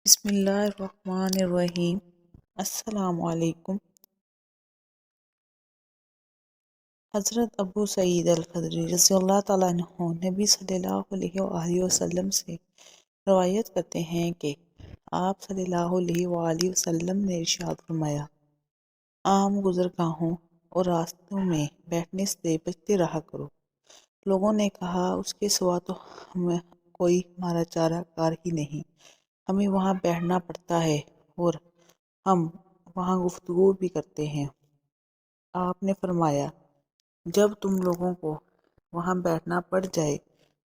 بسم اللہ الرحمن الرحیم۔ السلام علیکم۔ حضرت ابو سعید الخدری رضی اللہ تعالیٰ عنہ نبی صلی اللہ علیہ وآلہ وسلم سے روایت کرتے ہیں کہ آپ صلی اللہ علیہ وآلہ وسلم نے ارشاد فرمایا، عام گزرگاہوں اور راستوں میں بیٹھنے سے بچتے رہا کرو۔ لوگوں نے کہا، اس کے سوا تو ہمیں کوئی ہمارا چارہ کار ہی نہیں، ہمیں وہاں بیٹھنا پڑتا ہے اور ہم وہاں گفتگو بھی کرتے ہیں۔ آپ نے فرمایا، جب تم لوگوں کو وہاں بیٹھنا پڑ جائے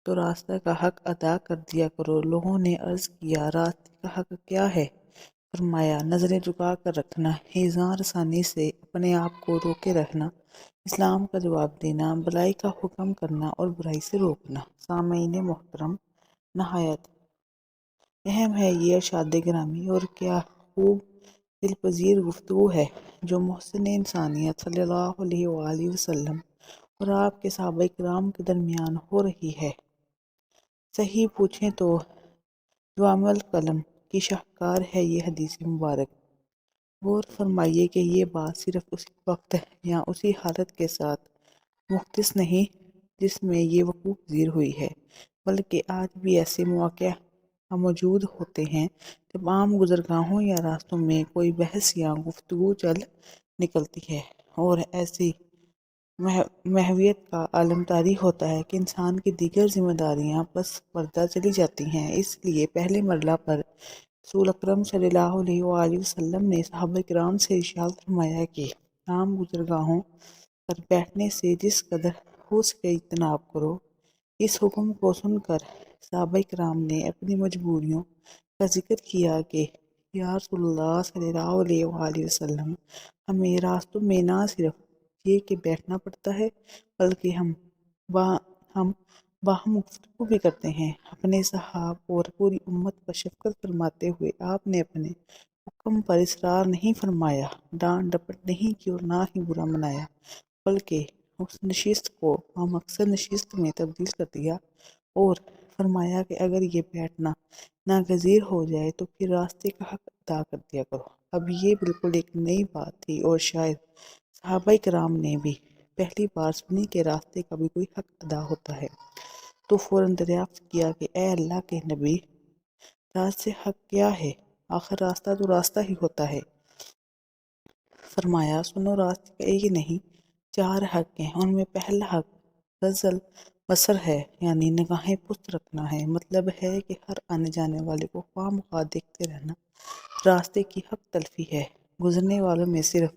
تو راستہ کا حق ادا کر دیا کرو۔ لوگوں نے عرض کیا، راستے کا حق کیا ہے؟ فرمایا، نظریں جھکا کر رکھنا، ایذاں رسانی سے اپنے آپ کو روکے رکھنا، اسلام کا جواب دینا، بھلائی کا حکم کرنا اور برائی سے روکنا۔ سامعین محترم، نہایت اہم ہے یہ ارشاد گرامی، اور کیا خوب دل پذیر گفتگو ہے جو محسن انسانیت صلی اللہ علیہ وآلہ وسلم اور آپ کے صحابہ کرام کے درمیان ہو رہی ہے۔ صحیح پوچھیں تو جوامع الکلم کی شاہکار ہے یہ حدیث مبارک۔ غور فرمائیے کہ یہ بات صرف اسی وقت یا اسی حالت کے ساتھ مختص نہیں جس میں یہ وقوع پذیر ہوئی ہے، بلکہ آج بھی ایسے مواقع موجود ہوتے ہیں جب عام گزرگاہوں یا راستوں میں کوئی بحث یا گفتگو چل نکلتی ہے اور ایسی محویت کا عالم طاری ہوتا ہے کہ انسان کی دیگر ذمہ داریاں پس پردہ چلی جاتی ہیں۔ اس لیے پہلے مرحلہ پر رسول اکرم صلی اللہ علیہ وآلہ وسلم نے صحابہ کرام سے ارشاد فرمایا کہ عام گزرگاہوں پر بیٹھنے سے جس قدر ہو سکے اجتناب کرو۔ اس حکم کو سن کر صحابہ کرام نے اپنی مجبوریوں کا ذکر کیا کہ یا رسول اللہ صلی اللہ علیہ وآلہ وسلم، ہمیں راستوں میں نہ صرف یہ کہ بیٹھنا پڑتا ہے بلکہ ہم باہم گفتگو بھی کرتے ہیں۔ اپنے صحاب اور پوری امت پر شفقت فرماتے ہوئے آپ نے اپنے حکم پر اصرار نہیں فرمایا، ڈانٹ ڈپٹ نہیں کی اور نہ ہی برا منایا، بلکہ اس نشست کو مقصد نشست میں تبدیل کر دیا اور فرمایا کہ اگر یہ بیٹھنا ناگزیر ہو جائے تو پھر راستے کا حق ادا کر دیا کرو۔ اب یہ بالکل ایک نئی بات تھی اور شاید صحابہ کرام نے بھی پہلی بار سنی کہ راستے کا بھی کوئی حق ادا ہوتا ہے، تو فوراً دریافت کیا کہ اے اللہ کے نبی، راستے حق کیا ہے؟ آخر راستہ تو راستہ ہی ہوتا ہے۔ فرمایا، سنو، راستے کا ایک نہیں 4 حق ہیں۔ ان میں پہلا حق غض بصر ہے، یعنی نگاہیں پست رکھنا ہے۔ مطلب ہے کہ ہر آنے جانے والے کو خواہ مخواہ دیکھتے رہنا راستے کی حق تلفی ہے۔ گزرنے والوں میں صرف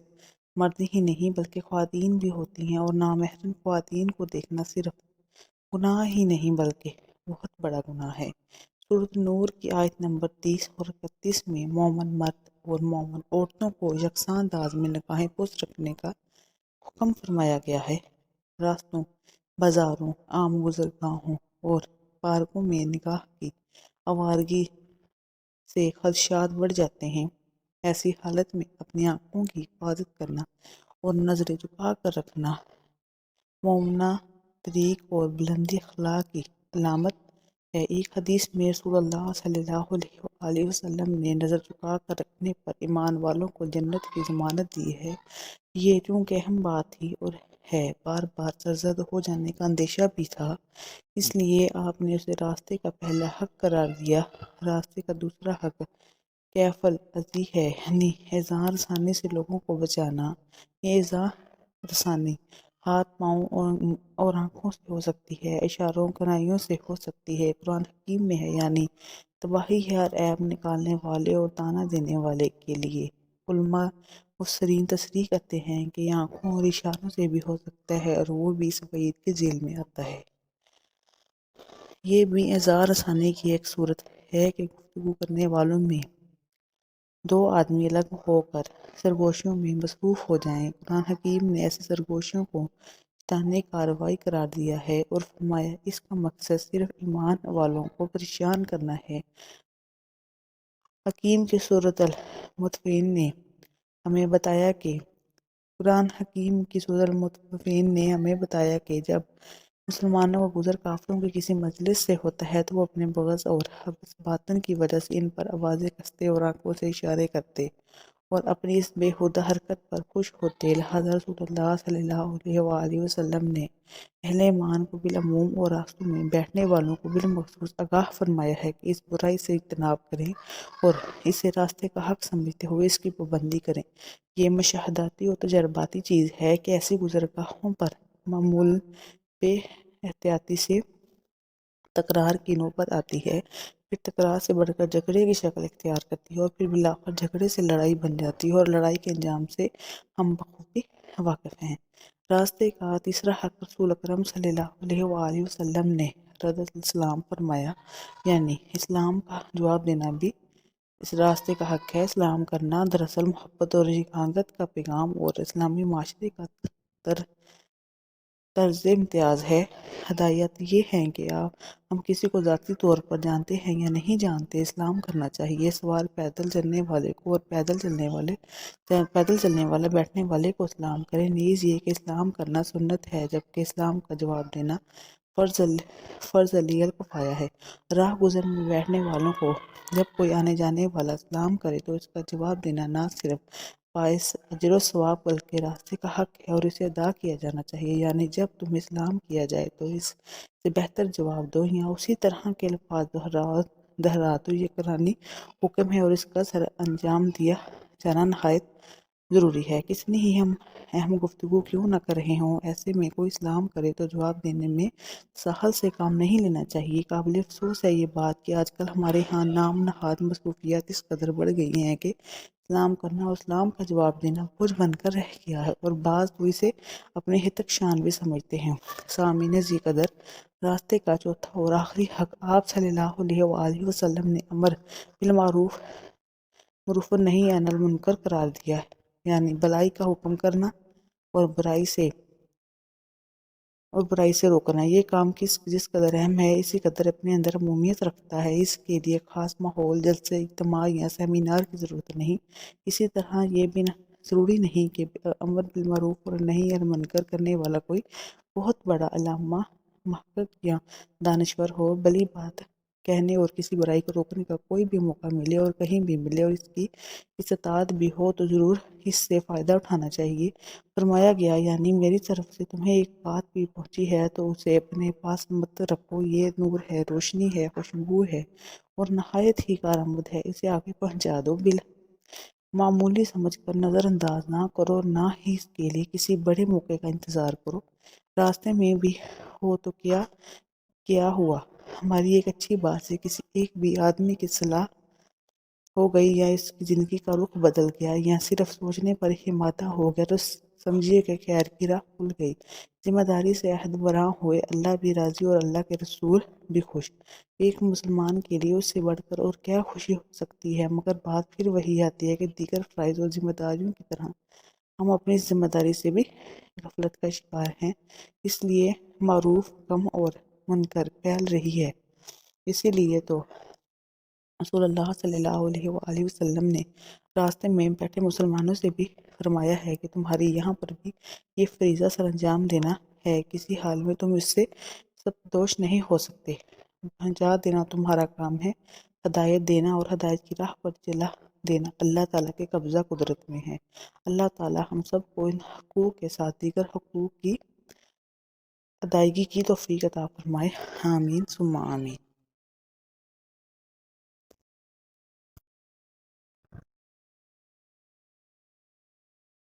مرد ہی نہیں بلکہ خواتین بھی ہوتی ہیں، اور نامحرم خواتین کو دیکھنا صرف گناہ ہی نہیں بلکہ بہت بڑا گناہ ہے۔ سورۃ نور کی آیت نمبر 30 اور 31 میں مومن مرد اور مومن عورتوں کو یکساں انداز میں نگاہیں پست رکھنے کا حکم فرمایا گیا ہے۔ راستوں، بازاروں، عام گزرگاہوں اور پارکوں میں نگاہ کی آوارگی سے خدشات بڑھ جاتے ہیں۔ ایسی حالت میں اپنی آنکھوں کی حفاظت کرنا اور نظریں جھکا کر رکھنا مومنہ طریق اور بلندی اخلاق کی علامت ہے۔ ایک حدیث میں رسول اللہ صلی اللہ علیہ وآلہ وسلم نے نظر جھکا کر رکھنے پر ایمان والوں کو جنت کی ضمانت دی ہے۔ یہ چونکہ اہم بات تھی اور ہے، بار بار سرزد ہو جانے کا اندیشہ بھی تھا، اس لیے آپ نے اسے راستے کا پہلا حق قرار دیا۔ راستے کا دوسرا حق کیف الازی ہے، یعنی ایذاں رسانی سے لوگوں کو بچانا۔ یہ ایذاں رسانی ہاتھ، پاؤں اور آنکھوں سے ہو سکتی ہے، اشاروں کنائیوں سے ہو سکتی ہے۔ قرآن حکیم میں ہے، یعنی تباہی ہے ہر عیب نکالنے والے اور تانا دینے والے کے لیے۔ علماء مفسرین تصریح کرتے ہیں کہ یہ آنکھوں اور اشاروں سے بھی ہو سکتا ہے اور وہ بھی اس وعید کے ذیل میں آتا ہے۔ یہ بھی ایذاں رسانی کی ایک صورت ہے کہ گفتگو کرنے والوں میں 2 آدمی الگ ہو کر سرگوشیوں میں مصروف ہو جائیں۔ قرآن حکیم نے ایسی سرگوشیوں کو شیطانی کارروائی قرار دیا ہے اور فرمایا اس کا مقصد صرف ایمان والوں کو پریشان کرنا ہے۔ حکیم کی سورۃ المطففین نے ہمیں بتایا کہ قرآن حکیم کی سورۃ المطففین نے ہمیں بتایا کہ جب مسلمانوں کا گزر کافروں کے کسی مجلس سے ہوتا ہے تو وہ اپنے بغض اور حبس باطن کی وجہ سے ان پر آوازیں کستے اور آنکھوں سے اشارے کرتے اور اپنی اس بے ہودہ حرکت پر خوش ہوتے۔ لہذا رسول اللہ صلی اللہ علیہ وآلہ وسلم نے اہل ایمان کو بالعموم اور راستوں میں بیٹھنے والوں کو بالمخصوص آگاہ فرمایا ہے کہ اس برائی سے اجتناب کریں اور اسے راستے کا حق سمجھتے ہوئے اس کی پابندی کریں۔ یہ مشاہداتی اور تجرباتی چیز ہے کہ ایسی گزرگاہوں پر معمول بے احتیاطی سے تکرار کی نوبت آتی ہے، پھر تکرار سے بڑھ کر جھگڑے کی شکل اختیار کرتی ہے اور پھر بالآخر جھگڑے سے لڑائی بن جاتی ہے اور لڑائی کے انجام سے ہم بخوبی واقف ہیں۔ راستے کا تیسرا حق رسول اکرم صلی اللہ علیہ وآلہ وسلم نے رد السلام فرمایا، یعنی اسلام کا جواب دینا بھی اس راستے کا حق ہے۔ سلام کرنا دراصل محبت اور یگانگت کا پیغام اور اسلامی معاشرے کا طرز امتیاز ہے۔ ہدایت یہ ہے کہ ہم کسی کو ذاتی طور پر جانتے ہیں یا نہیں جانتے، اسلام کرنا چاہیے۔ سوال پیدل چلنے والے کو اور پیدل چلنے والا بیٹھنے والے کو سلام کرے۔ نیز یہ کہ اسلام کرنا سنت ہے جبکہ اسلام کا جواب دینا فرض علی الکفایہ ہے۔ راہ گزر میں بیٹھنے والوں کو جب کوئی آنے جانے والا سلام کرے تو اس کا جواب دینا نہ صرف باعث اجر و ثواب بلکہ راستے کا حق ہے اور اسے ادا کیا جانا چاہیے، یعنی جب تمہیں سلام کیا جائے تو اس سے بہتر جواب دو یا اسی طرح کے الفاظ دہرا دو۔ یہ قرآنی حکم ہے اور اس کا سر انجام دیا جانا نہایت ضروری ہے۔ کتنی ہی ہم اہم گفتگو کیوں نہ کر رہے ہوں، ایسے میں کوئی سلام کرے تو جواب دینے میں تساہل سے کام نہیں لینا چاہیے۔ قابل افسوس ہے یہ بات کہ آج کل ہمارے ہاں نام نہاد مصروفیات اس قدر بڑھ گئی ہیں کہ سلام کرنا اور سلام کا جواب دینا بوجھ بن کر رہ گیا ہے اور بعض تو اسے اپنے ہتک شان بھی سمجھتے ہیں۔ سامعین ذی قدر، راستے کا چوتھا اور آخری حق آپ صلی اللہ علیہ وآلہ وسلم نے امر بالمعروف والنہی عن المنکر قرار دیا ہے، یعنی بھلائی کا حکم کرنا اور برائی سے روکنا۔ یہ کام جس قدر اہم ہے اسی قدر اپنے اندر عمومیت رکھتا ہے۔ اس کے لیے خاص ماحول، جلسے، اجتماع یا سیمینار کی ضرورت نہیں۔ اسی طرح یہ بھی ضروری نہیں کہ امر بالمعروف اور نہی عن المنکر کرنے والا کوئی بہت بڑا علامہ، محقق یا دانشور ہو۔ بھلی بات کہنے اور کسی برائی کو روکنے کا کوئی بھی موقع ملے اور کہیں بھی ملے اور اس کی استطاعت بھی ہو تو ضرور اس سے فائدہ اٹھانا چاہیے۔ فرمایا گیا، یعنی میری طرف سے تمہیں ایک بات بھی پہنچی ہے تو اسے اپنے پاس مت رکھو، یہ نور ہے، روشنی ہے، خوشبو ہے اور نہایت ہی کارآمد ہے، اسے آگے پہنچا دو۔ معمولی سمجھ کر نظر انداز نہ کرو اور نہ ہی اس کے لیے کسی بڑے موقع کا انتظار کرو۔ راستے میں بھی ہو تو کیا ہوا، ہماری ایک اچھی بات سے کسی ایک بھی آدمی کی اصلاح ہو گئی یا اس کی زندگی کا رخ بدل گیا یا صرف سوچنے پر ہی مادہ ہو گیا تو سمجھیے کہ خیر کی راہ کھل گئی۔ ذمہ داری سے عہد براں ہوئے، اللہ بھی راضی اور اللہ کے رسول بھی خوش۔ ایک مسلمان کے لیے اس سے بڑھ کر اور کیا خوشی ہو سکتی ہے؟ مگر بات پھر وہی آتی ہے کہ دیگر فرائض اور ذمہ داریوں کی طرح ہم اپنی ذمہ داری سے بھی غفلت کا شکار ہیں، اس لیے معروف کم اور منکر پھیل رہی ہے۔ اسی لیے تو رسول اللہ صلی اللہ علیہ وآلہ وسلم نے راستے میں بیٹھے مسلمانوں سے بھی فرمایا ہے کہ تمہاری یہاں پر بھی یہ فریضہ سر انجام دینا ہے، کسی حال میں تم اس سے سرپوش نہیں ہو سکتے۔ پہنچا دینا تمہارا کام ہے، ہدایت دینا اور ہدایت کی راہ پر چلا دینا اللہ تعالیٰ کے قبضہ قدرت میں ہے۔ اللہ تعالیٰ ہم سب کو ان حقوق کے ساتھ دیگر حقوق کی ادائیگی کی توفیق عطا فرمائے۔ آمین ثم آمین۔